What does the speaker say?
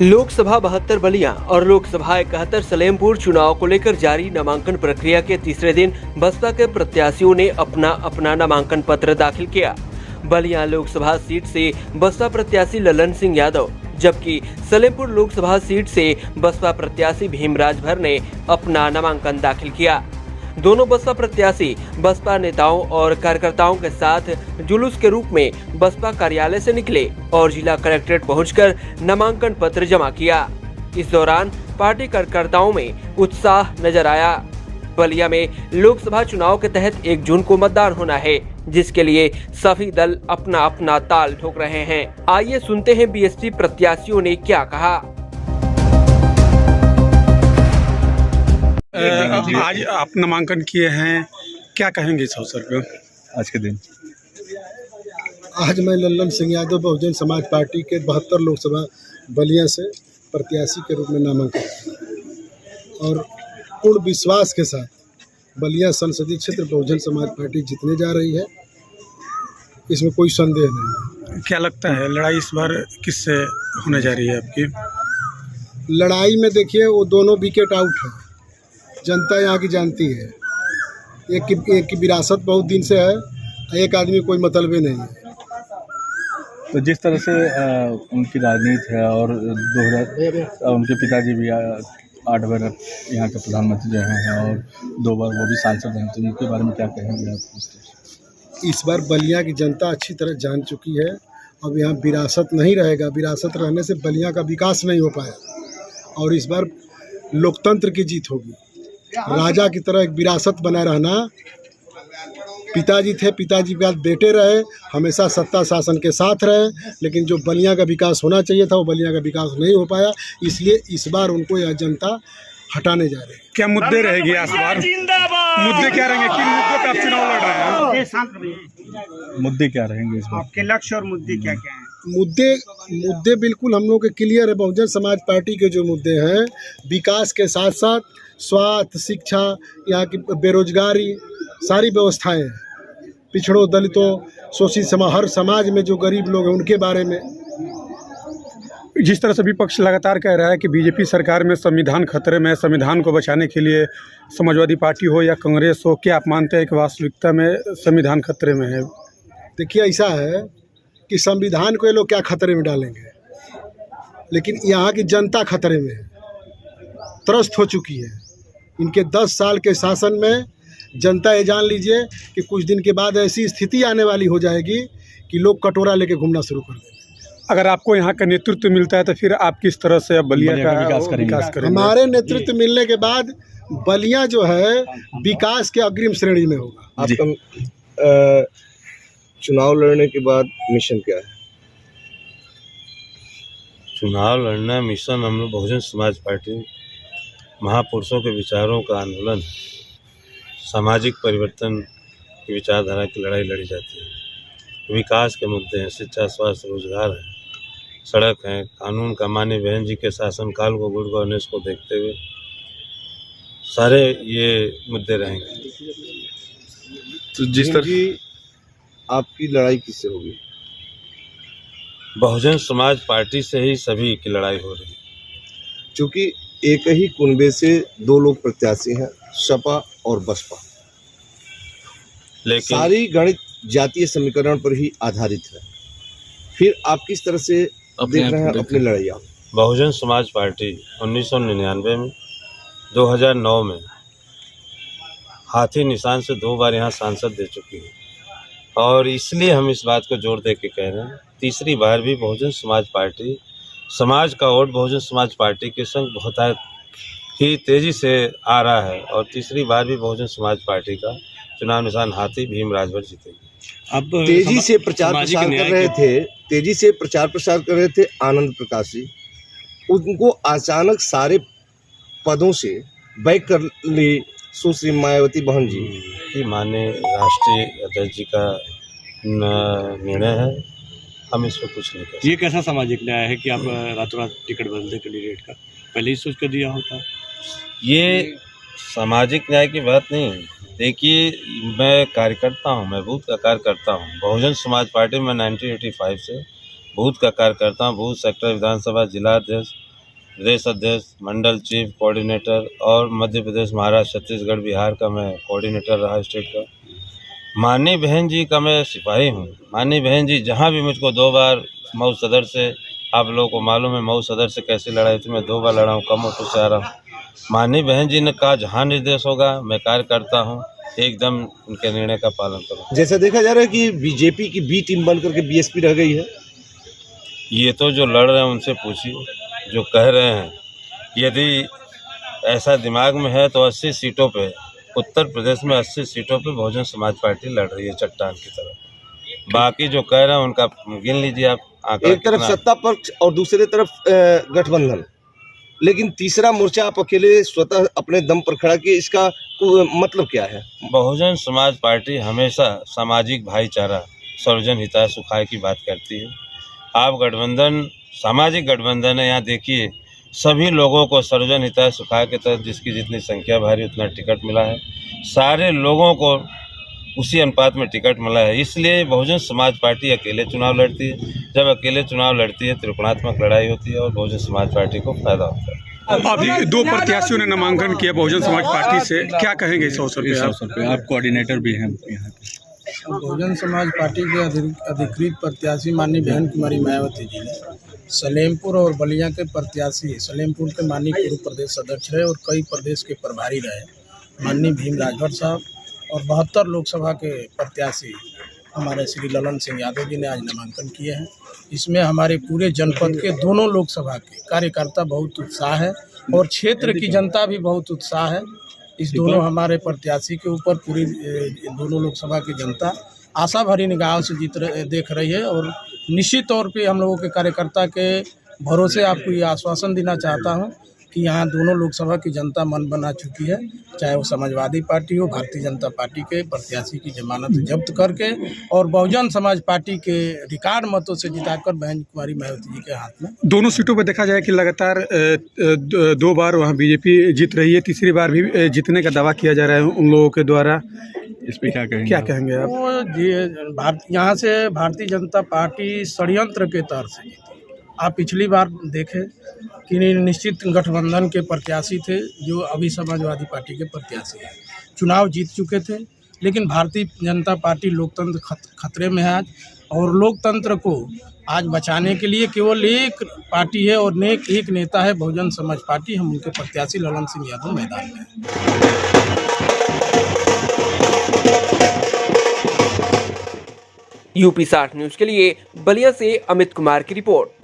लोकसभा 72 बलिया और लोकसभा 71 सलेमपुर चुनाव को लेकर जारी नामांकन प्रक्रिया के तीसरे दिन बसपा के प्रत्याशियों ने अपना नामांकन पत्र दाखिल किया। बलिया लोकसभा सीट से बसपा प्रत्याशी ललन सिंह यादव, जबकि सलेमपुर लोकसभा सीट से बसपा प्रत्याशी भीमराज भर ने अपना नामांकन दाखिल किया। दोनों बसपा प्रत्याशी बसपा नेताओं और कार्यकर्ताओं के साथ जुलूस के रूप में बसपा कार्यालय से निकले और जिला कलेक्ट्रेट पहुंचकर नामांकन पत्र जमा किया। इस दौरान पार्टी कार्यकर्ताओं में उत्साह नजर आया। बलिया में लोकसभा चुनाव के तहत 1 जून को मतदान होना है, जिसके लिए सभी दल अपना ताल ठोक रहे हैं। आइए सुनते हैं बीएसपी प्रत्याशियों ने क्या कहा। आज आप नामांकन किए हैं, क्या कहेंगे इस अवसर पर आज के दिन? आज मैं ललन सिंह यादव बहुजन समाज पार्टी के 72 लोकसभा बलिया से प्रत्याशी के रूप में नामांकन किया और पूर्ण विश्वास के साथ बलिया संसदीय क्षेत्र बहुजन समाज पार्टी जीतने जा रही है, इसमें कोई संदेह नहीं है। क्या लगता है लड़ाई इस बार किससे होने जा रही है आपकी? लड़ाई में देखिए वो दोनों विकेट आउट है, जनता यहाँ की जानती है। एक की विरासत बहुत दिन से है, एक आदमी कोई मतलबे नहीं है। तो जिस तरह से उनकी राजनीति है और उनके पिताजी भी 8 बार यहाँ के प्रधानमंत्री रहे हैं और 2 बार वो भी सांसद हैं, तो उनके बारे में क्या कहेंगे आप? इस बार बलिया की जनता अच्छी तरह जान चुकी है। अब यहाँ विरासत नहीं रहेगा, विरासत रहने से बलिया का विकास नहीं हो पाया और इस बार लोकतंत्र की जीत होगी। राजा की तरह एक विरासत बनाए रहना। पिताजी थे, पिताजी के बाद बेटे रहे, हमेशा सत्ता शासन के साथ रहे, लेकिन जो बलिया का विकास होना चाहिए था वो बलिया का विकास नहीं हो पाया। इसलिए इस बार उनको यह जनता हटाने जा रही है। क्या मुद्दे रहेंगे इस बार? मुद्दे क्या रहेंगे? किन मुद्दों पर आप चुनाव लड़ रहे हैं? मुद्दे क्या रहेंगे इस बार? आपके लक्ष्य और मुद्दे क्या क्या हैं? मुद्दे बिल्कुल हम लोग के क्लियर है। बहुजन समाज पार्टी के जो मुद्दे हैं, विकास के साथ साथ स्वास्थ्य, शिक्षा, यहाँ की बेरोजगारी, सारी व्यवस्थाएं हैं। पिछड़ों, दलितों, शोषित हर समाज में जो गरीब लोग हैं उनके बारे में। जिस तरह से विपक्ष लगातार कह रहा है कि बीजेपी सरकार में संविधान खतरे में, संविधान को बचाने के लिए समाजवादी पार्टी हो या कांग्रेस हो, क्या आप मानते हैं कि वास्तविकता में संविधान खतरे में है? देखिए, ऐसा है कि संविधान को ये लोग क्या खतरे में डालेंगे, लेकिन यहाँ की जनता खतरे में है, त्रस्त हो चुकी है। इनके 10 साल के शासन में जनता ये जान लीजिए कि कुछ दिन के बाद ऐसी स्थिति आने वाली हो जाएगी कि लोग कटोरा लेके घूमना शुरू कर देंगे। अगर आपको यहाँ का नेतृत्व मिलता है तो फिर आप किस तरह से बलिया का विकास करेंगे? हमारे नेतृत्व मिलने के बाद बलिया जो है विकास के अग्रिम श्रेणी में होगा। आपका चुनाव लड़ने के बाद मिशन क्या है? चुनाव लड़ना मिशन हम लोग बहुजन समाज पार्टी महापुरुषों के विचारों का आंदोलन, सामाजिक परिवर्तन की विचारधारा की लड़ाई लड़ी जाती है। विकास के मुद्दे हैं, शिक्षा, स्वास्थ्य, रोजगार है, सड़क है, कानून का माननीय बहन जी के शासनकाल को, गुड गवर्नेंस को देखते हुए सारे ये मुद्दे रहेंगे। तो जिस तरह आपकी लड़ाई किससे होगी? बहुजन समाज पार्टी से ही सभी की लड़ाई हो रही है। क्योंकि एक ही कुनबे से 2 लोग प्रत्याशी हैं, सपा और बसपा, लेकिन सारी गणित जातीय समीकरण पर ही आधारित है। फिर आप किस तरह से देख रहे हैं अपनी लड़ाई? आप बहुजन समाज पार्टी 1999 में, 2009 में हाथी निशान से 2 बार यहाँ सांसद दे चुकी है और इसलिए हम इस बात को जोर दे के कह रहे हैं, तीसरी बार भी बहुजन समाज पार्टी, समाज का वोट बहुजन समाज पार्टी के संग बहुत ही तेज़ी से आ रहा है और तीसरी बार भी बहुजन समाज पार्टी का चुनाव निशान हाथी भीमराज भर जीतेगी। अब तेजी से प्रचार प्रसार कर रहे थे आनंद प्रकाश जी, उनको अचानक सारे पदों से बैक कर ली सुश्री मायावती बहन जी। कि माननीय राष्ट्रीय अध्यक्ष जी का निर्णय है, हम इस पर कुछ नहीं कर। ये कैसा सामाजिक न्याय है कि आप रातों रात टिकट बदल दें कैंडिडेट का? पहले ही सोच कर दिया होता। ये सामाजिक न्याय की बात नहीं है, देखिए, मैं कार्यकर्ता हूँ, मैं बूथ का कार्य करता हूँ। बहुजन समाज पार्टी में 1985 से बूथ का कार्य करता हूँ। बूथ सेक्टर विधानसभा जिला अध्यक्ष, प्रदेश अध्यक्ष, मंडल चीफ, कोऑर्डिनेटर और मध्य प्रदेश, महाराष्ट्र, छत्तीसगढ़, बिहार का मैं कोऑर्डिनेटर रहा स्टेट का। माननीय बहन जी का मैं सिपाही हूँ। माननीय बहन जी जहाँ भी मुझको 2 बार मऊ सदर से, आप लोगों को मालूम है मऊ सदर से कैसी लड़ाई थी, मैं 2 बार लड़ा हूँ, कम ऑटो से आ रहा हूँ। माननीय बहन जी ने कहा जहाँ निर्देश होगा मैं कार्य करता हूँ, एकदम उनके निर्णय का पालन करूँ। जैसा देखा जा रहा है कि बीजेपी की बी टीम बन करके बीएसपी रह गई है। ये तो जो लड़ रहे हैं उनसे पूछिए, जो कह रहे हैं। यदि ऐसा दिमाग में है तो 80 सीटों पे, उत्तर प्रदेश में 80 सीटों पे बहुजन समाज पार्टी लड़ रही है चट्टान की तरह। बाकी जो कह रहे हैं उनका गिन लीजिए आप। आंकड़ा एक तरफ कितना? सत्ता पक्ष और दूसरी तरफ गठबंधन, लेकिन तीसरा मोर्चा आप अकेले स्वतः अपने दम पर खड़ा किए, इसका मतलब क्या है? बहुजन समाज पार्टी हमेशा सामाजिक भाईचारा, सर्वजन हिताय सुखाय की बात करती है। आप गठबंधन सामाजिक गठबंधन है, यहाँ देखिए सभी लोगों को सर्वजन हिताय सुखाय के तहत जिसकी जितनी संख्या भारी उतना टिकट मिला है, सारे लोगों को उसी अनुपात में टिकट मिला है। इसलिए बहुजन समाज पार्टी अकेले चुनाव लड़ती है। जब अकेले चुनाव लड़ती है त्रिकोणात्मक लड़ाई होती है और बहुजन समाज पार्टी को फायदा होता है। अभी 2 प्रत्याशियों ने नामांकन किया बहुजन समाज पार्टी से, क्या कहेंगे इस अवसर इस पे? अवसर पे आप कोऑर्डिनेटर भी हैं यहाँ के। बहुजन समाज पार्टी के अधिकृत प्रत्याशी माननीय बहन कुमारी मायावती जी ने सलेमपुर और बलिया के प्रत्याशी, सलेमपुर के माननीय पूर्व प्रदेश अध्यक्ष रहे और कई प्रदेश के प्रभारी रहे माननीय भीम राजभर साहब, और 72 लोकसभा के प्रत्याशी हमारे श्री ललन सिंह यादव जी ने आज नामांकन किए हैं। इसमें हमारे पूरे जनपद के दोनों लोकसभा के कार्यकर्ता बहुत उत्साह है और क्षेत्र की जनता भी बहुत उत्साह है। इस दोनों हमारे प्रत्याशी के ऊपर पूरी दोनों लोकसभा की जनता आशा भरी निगाहों से देख रही है और निश्चित तौर पे हम लोगों के कार्यकर्ता के भरोसे आपको ये आश्वासन देना चाहता हूँ कि यहाँ दोनों लोकसभा की जनता मन बना चुकी है, चाहे वो समाजवादी पार्टी हो, भारतीय जनता पार्टी के प्रत्याशी की जमानत जब्त करके और बहुजन समाज पार्टी के रिकॉर्ड मतों से जिताकर बहन कुमारी मायावती जी के हाथ में। दोनों सीटों पर देखा जाए कि लगातार 2 बार वहाँ बीजेपी जीत रही है, तीसरी बार भी जीतने का दावा किया जा रहा है उन लोगों के द्वारा। इस पे क्या कहेंगे आप? वो यहाँ से भारतीय जनता पार्टी षड्यंत्र के तौर से जीती। आप पिछली बार देखें कि निश्चित गठबंधन के प्रत्याशी थे जो अभी समाजवादी पार्टी के प्रत्याशी हैं, चुनाव जीत चुके थे, लेकिन भारतीय जनता पार्टी लोकतंत्र खतरे में है आज, और लोकतंत्र को आज बचाने के लिए केवल एक पार्टी है और एक नेता है बहुजन समाज पार्टी। हम उनके प्रत्याशी ललन सिंह यादव मैदान में हैं। यूपी 60 न्यूज के लिए बलिया से अमित कुमार की रिपोर्ट।